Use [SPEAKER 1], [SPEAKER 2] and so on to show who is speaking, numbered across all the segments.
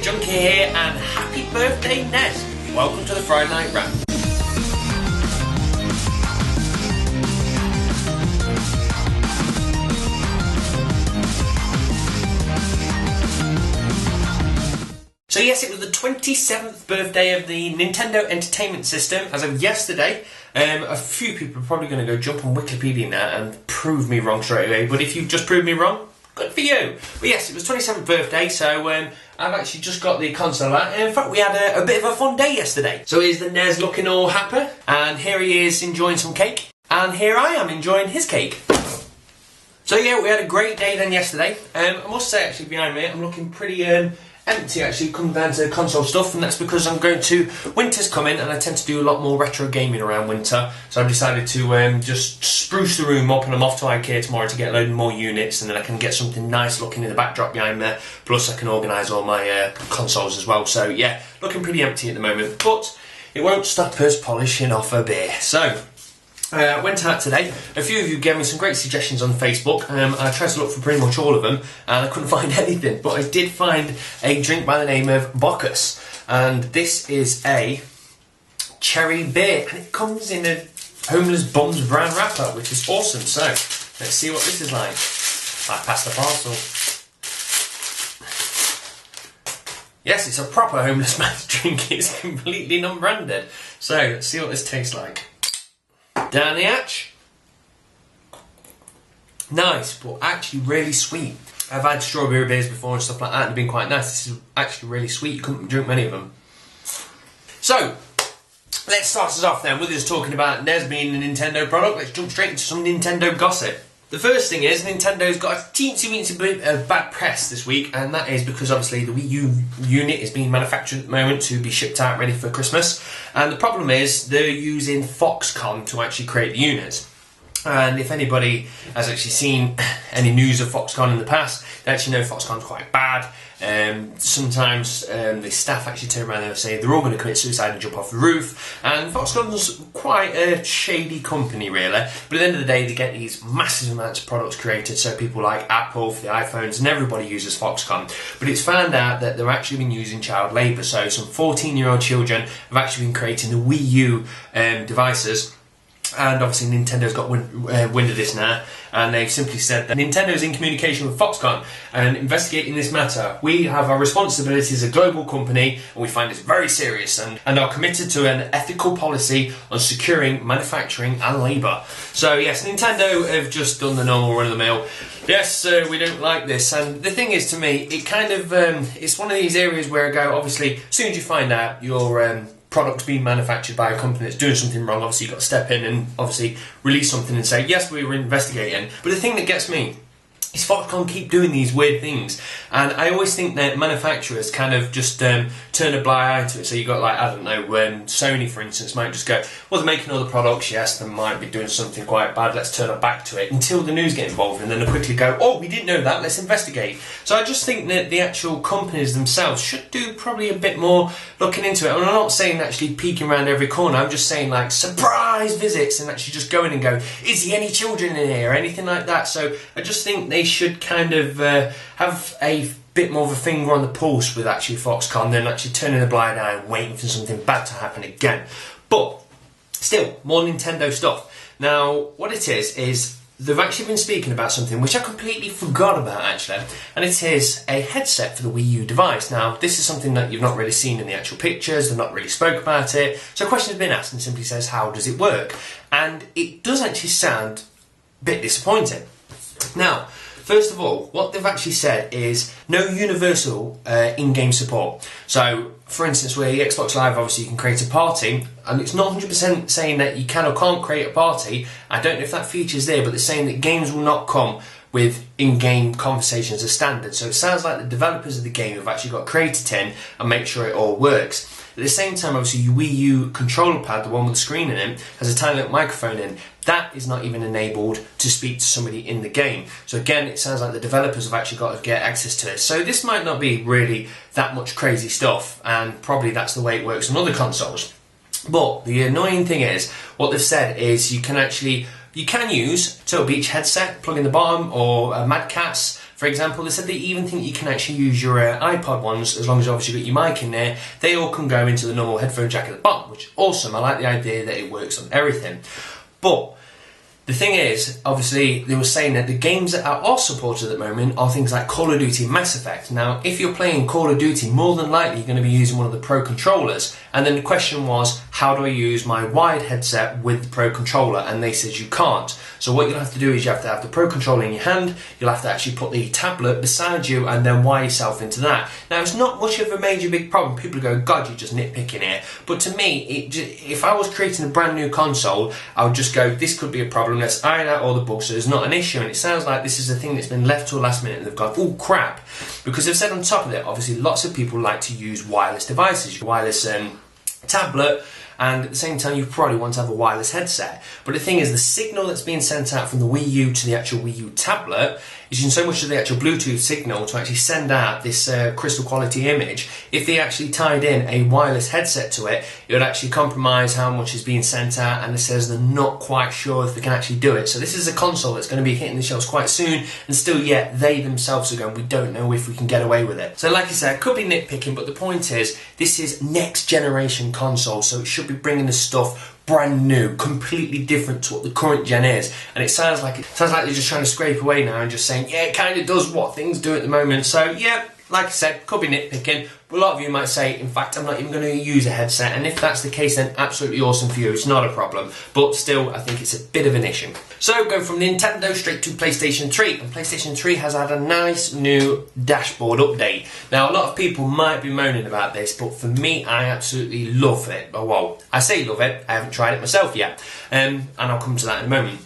[SPEAKER 1] Junkie here, and happy birthday, Nez! Welcome to the Friday Night Rant. So yes, it was the 27th birthday of the Nintendo Entertainment System as of yesterday. A few people are probably going to go jump on Wikipedia now and prove me wrong straight away, but if you've just proved me wrong, good for you. But yes, it was 27th birthday, so I've actually just got the console out. In fact, we had a bit of a fun day yesterday. So here's the Nez looking all happy, and here he is enjoying some cake, and here I am enjoying his cake. So yeah, we had a great day then yesterday. I must say actually behind me, I'm looking pretty empty actually, come down to console stuff, and that's because I'm going to, winter's coming and I tend to do a lot more retro gaming around winter, so I've decided to just spruce the room up, and I'm off to IKEA tomorrow to get a load more units, and then I can get something nice looking in the backdrop behind there, plus I can organise all my consoles as well. So yeah, looking pretty empty at the moment, but it won't stop us polishing off a beer. So I went out today. A few of you gave me some great suggestions on Facebook. I tried to look for pretty much all of them and I couldn't find anything, but I did find a drink by the name of Bacchus, and this is a cherry beer, and it comes in a Homeless Bum's brown wrapper, which is awesome. So let's see what this is like. I passed the parcel. Yes, it's a proper homeless man's drink. It's completely non-branded. So let's see what this tastes like. Down the hatch. Nice, but actually really sweet. I've had strawberry beers before and stuff like that, and they've been quite nice. This is actually really sweet. You couldn't drink many of them. So, let's start us off then with us talking about Nez being a Nintendo product. Let's jump straight into some Nintendo gossip. The first thing is, Nintendo's got a teensy-weensy bit of bad press this week, and that is because obviously the WiiU unit is being manufactured at the moment to be shipped out ready for Christmas, and the problem is they're using Foxconn to actually create the units. And if anybody has actually seen any news of Foxconn in the past, they actually know Foxconn's quite bad. Sometimes the staff actually turn around and say they're all going to commit suicide and jump off the roof, and Foxconn's quite a shady company really, but at the end of the day they get these massive amounts of products created, so people like Apple for the iPhones and everybody uses Foxconn, but it's found out that they're actually been using child labour, so some 14-year-old children have actually been creating the WiiU devices. And obviously Nintendo's got wind of this now, and they've simply said that Nintendo's in communication with Foxconn and investigating this matter. We have our responsibility as a global company, and we find this very serious, and are committed to an ethical policy on securing manufacturing and labour. So yes, Nintendo have just done the normal run-of-the-mill. Yes, we don't like this. And the thing is, to me, it kind of it's one of these areas where I go, obviously, as soon as you find out your products being manufactured by a company that's doing something wrong, obviously you've got to step in and obviously release something and say, yes, we were investigating. But the thing that gets me is Foxconn keep doing these weird things, and I always think that manufacturers kind of just turn a blind eye to it. So you got, like, I don't know, when Sony for instance might just go, well, they're making other products, yes, they might be doing something quite bad, let's turn our back to it, until the news get involved, and then they quickly go, oh, we didn't know that, let's investigate. So I just think that the actual companies themselves should do probably a bit more looking into it. And I'm not saying actually peeking around every corner, I'm just saying like surprise visits, and actually just go in and go, is there any children in here, or anything like that. So I just think they should kind of have a bit more of a finger on the pulse with actually Foxconn than actually turning a blind eye and waiting for something bad to happen again. But still, more Nintendo stuff. Now, what it is they've actually been speaking about something which I completely forgot about actually, and it is a headset for the Wii U device. Now, this is something that you've not really seen in the actual pictures, they've not really spoke about it, so a question has been asked and simply says, how does it work? And it does actually sound a bit disappointing. Now, first of all, what they've actually said is no universal in-game support. So, for instance, with Xbox Live, obviously you can create a party, and it's not 100% saying that you can or can't create a party. I don't know if that feature's there, but they're saying that games will not come with in-game conversations as standard. So it sounds like the developers of the game have actually got created in and make sure it all works. At the same time, obviously, your Wii U controller pad, the one with the screen in it, has a tiny little microphone in. That is not even enabled to speak to somebody in the game. So again, it sounds like the developers have actually got to get access to this. So this might not be really that much crazy stuff, and probably that's the way it works on other consoles. But the annoying thing is, what they've said is you can use Turtle Beach headset, plug in the bottom, or Mad Catz For example, they said they even think you can actually use your iPod ones, as long as you obviously got your mic in there, they all can go into the normal headphone jack at the bottom, which is awesome. I like the idea that it works on everything. But the thing is, obviously, they were saying that the games that are supported at the moment are things like Call of Duty and Mass Effect. Now, if you're playing Call of Duty, more than likely you're going to be using one of the Pro controllers. And then the question was, how do I use my wired headset with the Pro controller? And they said you can't. So what you'll have to do is you have to have the Pro controller in your hand, you'll have to actually put the tablet beside you and then wire yourself into that. Now, it's not much of a major big problem. People go, God, you're just nitpicking here. But to me, if I was creating a brand new console, I would just go, this could be a problem. Let's iron out all the bugs so there's not an issue. And it sounds like this is a thing that's been left to the last minute and they've gone, oh crap. Because they've said on top of it, obviously lots of people like to use wireless devices, wireless tablet, and at the same time you probably want to have a wireless headset. But the thing is, the signal that's being sent out from the WiiU to the actual WiiU tablet is using so much of the actual Bluetooth signal to actually send out this crystal quality image. If they actually tied in a wireless headset to it, it would actually compromise how much is being sent out, and it says they're not quite sure if they can actually do it. So this is a console that's going to be hitting the shelves quite soon, and still yet they themselves are going, we don't know if we can get away with it. So like I said, it could be nitpicking, but the point is, this is next generation console, so it should be bringing the stuff brand new, completely different to what the current gen is. And it sounds like they're just trying to scrape away now and just saying, yeah, it kind of does what things do at the moment. So yeah, like I said, could be nitpicking, but a lot of you might say, in fact, I'm not even going to use a headset, and if that's the case, then absolutely awesome for you, it's not a problem. But still, I think it's a bit of an issue. So going from Nintendo straight to PlayStation 3, and PlayStation 3 has had a nice new dashboard update. Now, a lot of people might be moaning about this, but for me, I absolutely love it. Oh, well, I say love it, I haven't tried it myself yet, and I'll come to that in a moment.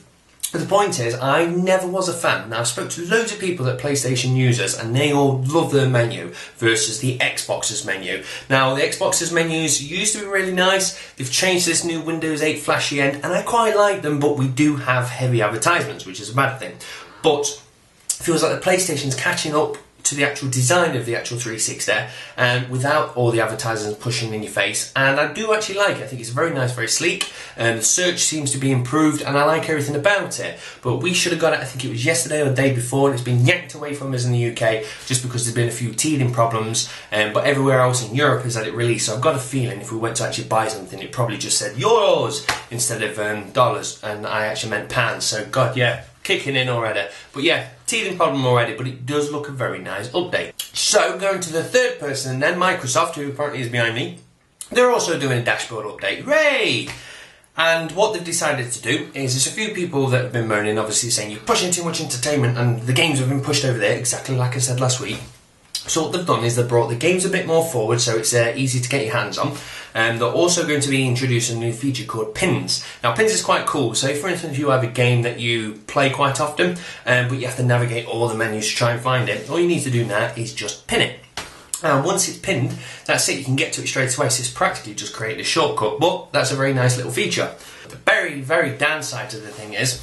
[SPEAKER 1] But the point is, I never was a fan. Now, I spoke to loads of people that are PlayStation users, and they all love their menu versus the Xbox's menu. Now, the Xbox's menus used to be really nice. They've changed this new Windows 8 flashy end, and I quite like them, but we do have heavy advertisements, which is a bad thing. But it feels like the PlayStation's catching up to the actual design of the actual 360 and without all the advertisers pushing in your face, and I do actually like it. I think it's very nice, very sleek, and the search seems to be improved, and I like everything about it. But we should have got it, I think it was yesterday or the day before, and it's been yanked away from us in the UK just because there's been a few teething problems, but everywhere else in Europe has had it released. So I've got a feeling if we went to actually buy something, it probably just said euros instead of dollars, and I actually meant pounds. So God, yeah, kicking in already. But yeah, teething problem already, but it does look a very nice update. So going to the third person, and then Microsoft, who apparently is behind me, they're also doing a dashboard update. Hooray! And what they've decided to do is, there's a few people that have been moaning, obviously saying you're pushing too much entertainment and the games have been pushed over there, exactly like I said last week. So what they've done is they've brought the games a bit more forward, so it's easy to get your hands on. And they're also going to be introducing a new feature called pins. Now, pins is quite cool. So, for instance, if you have a game that you play quite often, but you have to navigate all the menus to try and find it, all you need to do now is just pin it. And once it's pinned, that's it. You can get to it straight away. So it's practically just created a shortcut. But that's a very nice little feature. The very, very downside to the thing is,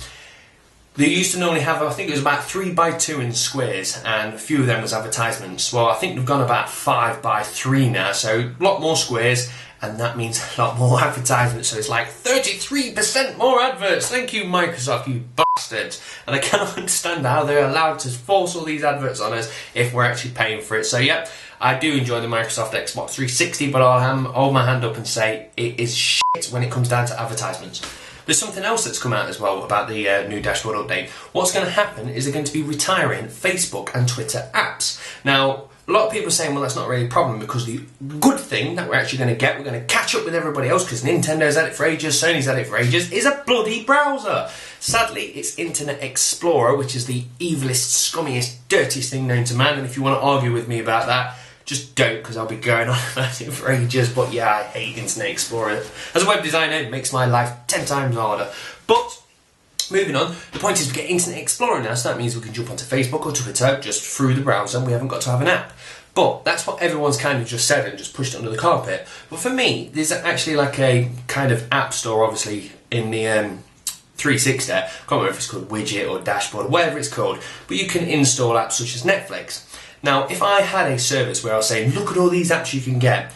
[SPEAKER 1] they used to normally have, I think it was about 3x2 in squares, and a few of them was advertisements. Well, I think they've gone about 5x3 now, so a lot more squares, and that means a lot more advertisements. So it's like 33% more adverts. Thank you, Microsoft, you bastards. And I cannot understand how they're allowed to force all these adverts on us if we're actually paying for it. So yeah, I do enjoy the Microsoft Xbox 360, but I'll hold my hand up and say it is shit when it comes down to advertisements. There's something else that's come out as well about the new dashboard update. What's going to happen is they're going to be retiring Facebook and Twitter apps. Now, a lot of people are saying, well, that's not really a problem, because the good thing that we're actually going to get, we're going to catch up with everybody else, because Nintendo's had it for ages, Sony's had it for ages, is a bloody browser. Sadly, it's Internet Explorer, which is the evilest, scummiest, dirtiest thing known to man, and if you want to argue with me about that, just don't, because I'll be going on about it for ages. But yeah, I hate Internet Explorer. As a web designer, it makes my life 10 times harder. But moving on, the point is we get Internet Explorer now, so that means we can jump onto Facebook or Twitter just through the browser, and we haven't got to have an app. But that's what everyone's kind of just said and just pushed it under the carpet. But for me, there's actually like a kind of app store, obviously, in the 360. I can't remember if it's called Widget or Dashboard or whatever it's called, but you can install apps such as Netflix. Now, if I had a service where I was saying, look at all these apps you can get,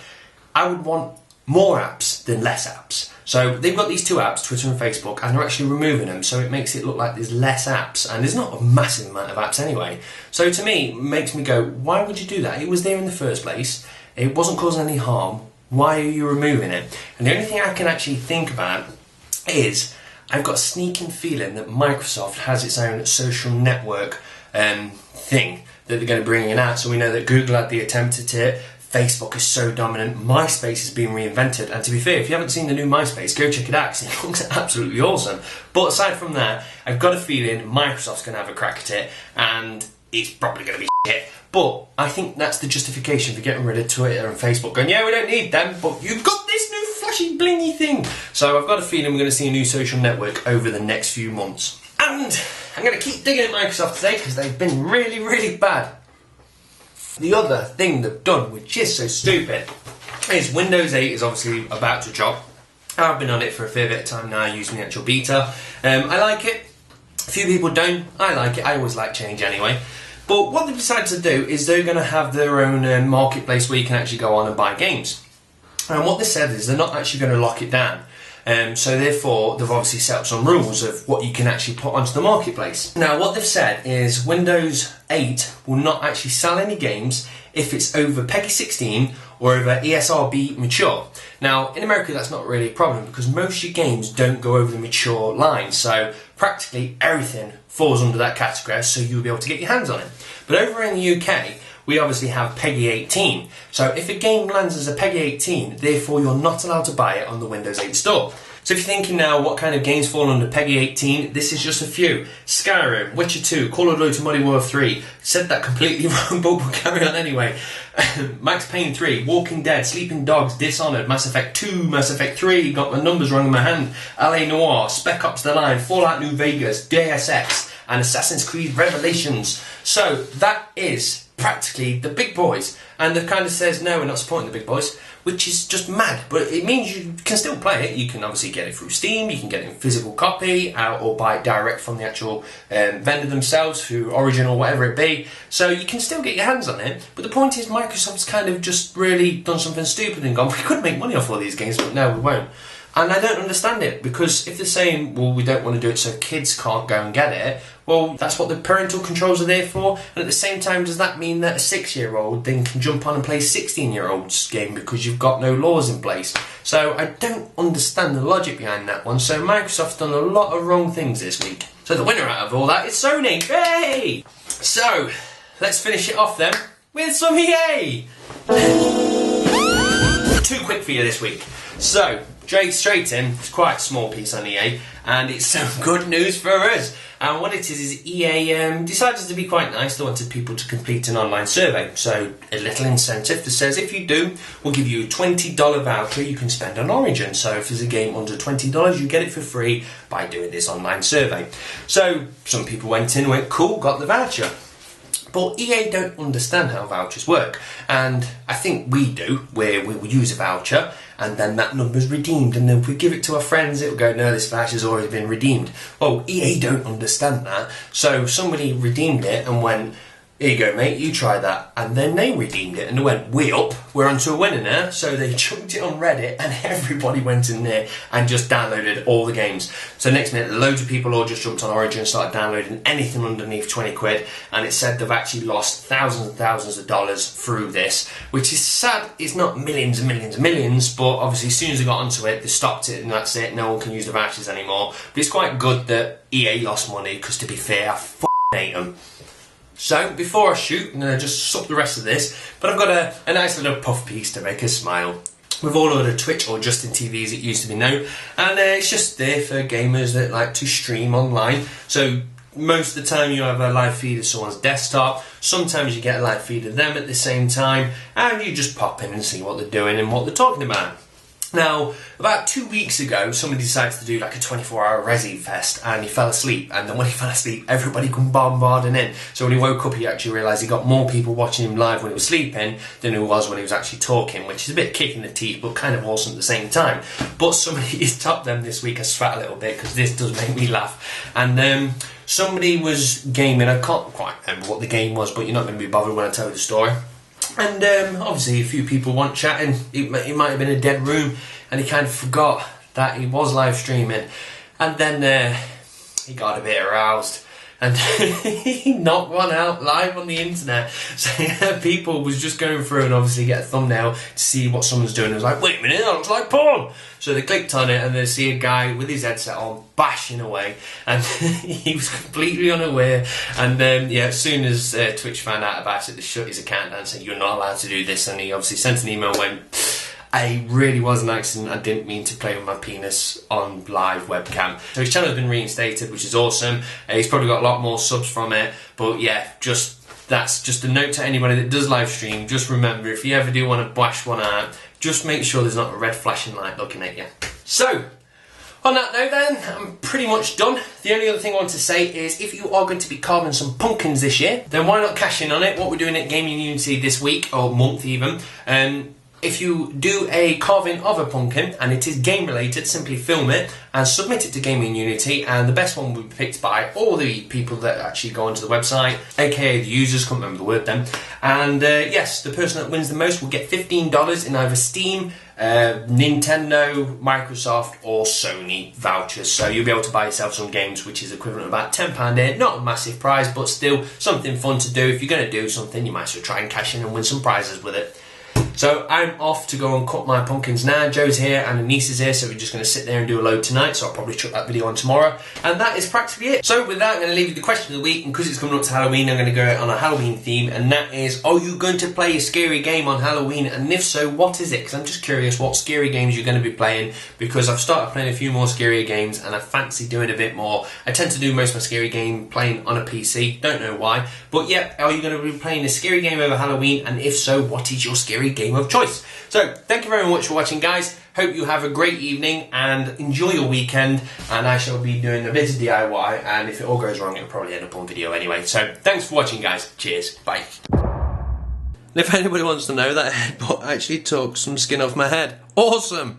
[SPEAKER 1] I would want more apps than less apps. So they've got these two apps, Twitter and Facebook, and they're actually removing them, so it makes it look like there's less apps, and there's not a massive amount of apps anyway. So to me, it makes me go, why would you do that? It was there in the first place, it wasn't causing any harm, why are you removing it? And the only thing I can actually think about is, I've got a sneaking feeling that Microsoft has its own social network thing that they're going to bring in out. So we know that Google had the attempt at it, Facebook is so dominant, MySpace is being reinvented, and to be fair, if you haven't seen the new MySpace, go check it out because it looks absolutely awesome. But aside from that, I've got a feeling Microsoft's going to have a crack at it, and it's probably going to be shit. But I think that's the justification for getting rid of Twitter and Facebook, going, yeah, we don't need them, but you've got this new flashy blingy thing. So I've got a feeling we're going to see a new social network over the next few months. And I'm going to keep digging at Microsoft today because they've been really, really bad. The other thing they've done, which is so stupid, is Windows 8 is obviously about to drop. I've been on it for a fair bit of time now, using the actual beta. I like it. A few people don't. I like it. I always like change anyway. But what they've decided to do is they're going to have their own marketplace where you can actually go on and buy games. And what they said is they're not actually going to lock it down. So therefore, they've obviously set up some rules of what you can actually put onto the marketplace. Now, what they've said is Windows 8 will not actually sell any games if it's over PEGI 16 or over ESRB mature. Now, in America, that's not really a problem because most of your games don't go over the mature line. So practically everything falls under that category, so you'll be able to get your hands on it. But over in the UK, we obviously have PEGI 18. So if a game lands as a PEGI 18, therefore you're not allowed to buy it on the Windows 8 store. So if you're thinking now what kind of games fall under PEGI 18, this is just a few. Skyrim, Witcher 2, Call of Duty Modern Warfare 3, said that completely wrong, but we'll carry on anyway. Max Payne 3, Walking Dead, Sleeping Dogs, Dishonored, Mass Effect 2, Mass Effect 3, got my numbers wrong in my hand, LA Noire, Spec Ops The Line, Fallout New Vegas, Deus Ex, and Assassin's Creed Revelations. So that is practically the big boys, and the kind of says no, we're not supporting the big boys, which is just mad. But it means you can still play it. You can obviously get it through Steam, you can get it in physical copy, or buy it direct from the actual vendor themselves through Origin or whatever it be. So you can still get your hands on it. But the point is, Microsoft's kind of just really done something stupid and gone, we could make money off all these games, but no, we won't. And I don't understand it, because if they're saying, well, we don't want to do it so kids can't go and get it, well, that's what the parental controls are there for. And at the same time, does that mean that a 6-year-old then can jump on and play a 16-year-old's game because you've got no laws in place? So I don't understand the logic behind that one. So Microsoft's done a lot of wrong things this week. So the winner out of all that is Sony. Hey! So let's finish it off then with some EA. Too quick for you this week. So straight in, it's quite a small piece on EA, and it's some good news for us. And what it is EA decided to be quite nice. They wanted people to complete an online survey. So a little incentive that says if you do, we'll give you a $20 voucher you can spend on Origin. So if there's a game under $20, you get it for free by doing this online survey. So some people went in and went, cool, got the voucher. But EA don't understand how vouchers work, and I think we do, where we will use a voucher and then that number's redeemed, and then if we give it to our friends it'll go, no, this voucher's already been redeemed. Well, EA don't understand that, so somebody redeemed it and went, here you go mate, you try that, and then they redeemed it and they went, we're onto a winner now. So they chucked it on Reddit and everybody went in there and just downloaded all the games. So next minute loads of people all just jumped on Origin and started downloading anything underneath 20 quid, and it said they've actually lost thousands and thousands of dollars through this, which is sad. It's not millions and millions and millions, but obviously as soon as they got onto it they stopped it and that's it, no one can use the vouchers anymore. But it's quite good that EA lost money, because to be fair, I hate them. So, before I shoot, I'm going to just suck the rest of this, but I've got a nice little puff piece to make us smile. With all of the Twitch or Justin TV as it used to be known, and it's just there for gamers that like to stream online. So, most of the time you have a live feed of someone's desktop, sometimes you get a live feed of them at the same time, and you just pop in and see what they're doing and what they're talking about. Now, about 2 weeks ago, somebody decided to do like a 24-hour Resi Fest, and he fell asleep, and then when he fell asleep, everybody come bombarding in. So when he woke up, he actually realised he got more people watching him live when he was sleeping than he was when he was actually talking, which is a bit kick in the teeth, but kind of awesome at the same time. But somebody has topped them this week. I spat a little bit, because this does make me laugh. And somebody was gaming, I can't quite remember what the game was, but you're not going to be bothered when I tell you the story. And obviously a few people weren't chatting. It might have been a dead room, and he kind of forgot that he was live streaming, and then he got a bit aroused. And he knocked one out live on the internet. So people was just going through and obviously get a thumbnail to see what someone's doing. It was like, wait a minute, that looks like porn. So they clicked on it and they see a guy with his headset on bashing away, and he was completely unaware. And yeah, as soon as Twitch found out about it, they shut his account down and said, you're not allowed to do this. And he obviously sent an email and went, it really was an accident. I didn't mean to play with my penis on live webcam. So his channel has been reinstated, which is awesome. He's probably got a lot more subs from it. But yeah, that's just a note to anybody that does live stream. Just remember, if you ever do want to bash one out, just make sure there's not a red flashing light looking at you. So, on that note then, I'm pretty much done. The only other thing I want to say is, if you are going to be carving some pumpkins this year, then why not cash in on it? What we're doing at Gaming Unity this week, or month even, if you do a carving of a pumpkin and it is game related, simply film it and submit it to Gaming Unity, and the best one will be picked by all the people that actually go onto the website, aka the users, can't remember the word then. And yes, the person that wins the most will get $15 in either Steam, Nintendo, Microsoft or Sony vouchers. So you'll be able to buy yourself some games, which is equivalent to about £10 here. Not a massive prize, but still something fun to do. If you're going to do something, you might as well try and cash in and win some prizes with it. So I'm off to go and cut my pumpkins now. Joe's here and the niece is here, so we're just going to sit there and do a load tonight, so I'll probably chuck that video on tomorrow. And that is practically it. So with that, I'm going to leave you the question of the week, and because it's coming up to Halloween, I'm going to go on a Halloween theme, and that is, are you going to play a scary game on Halloween? And if so, what is it? Because I'm just curious what scary games you're going to be playing, because I've started playing a few more scary games and I fancy doing a bit more. I tend to do most of my scary game playing on a PC, don't know why. But yeah, are you going to be playing a scary game over Halloween? And if so, what is your scary game of choice? So, thank you very much for watching, guys. Hope you have a great evening and enjoy your weekend. And I shall be doing a bit of DIY, and if it all goes wrong, it'll probably end up on video anyway. So, thanks for watching, guys. Cheers. Bye. And if anybody wants to know, that headbutt actually took some skin off my head. Awesome!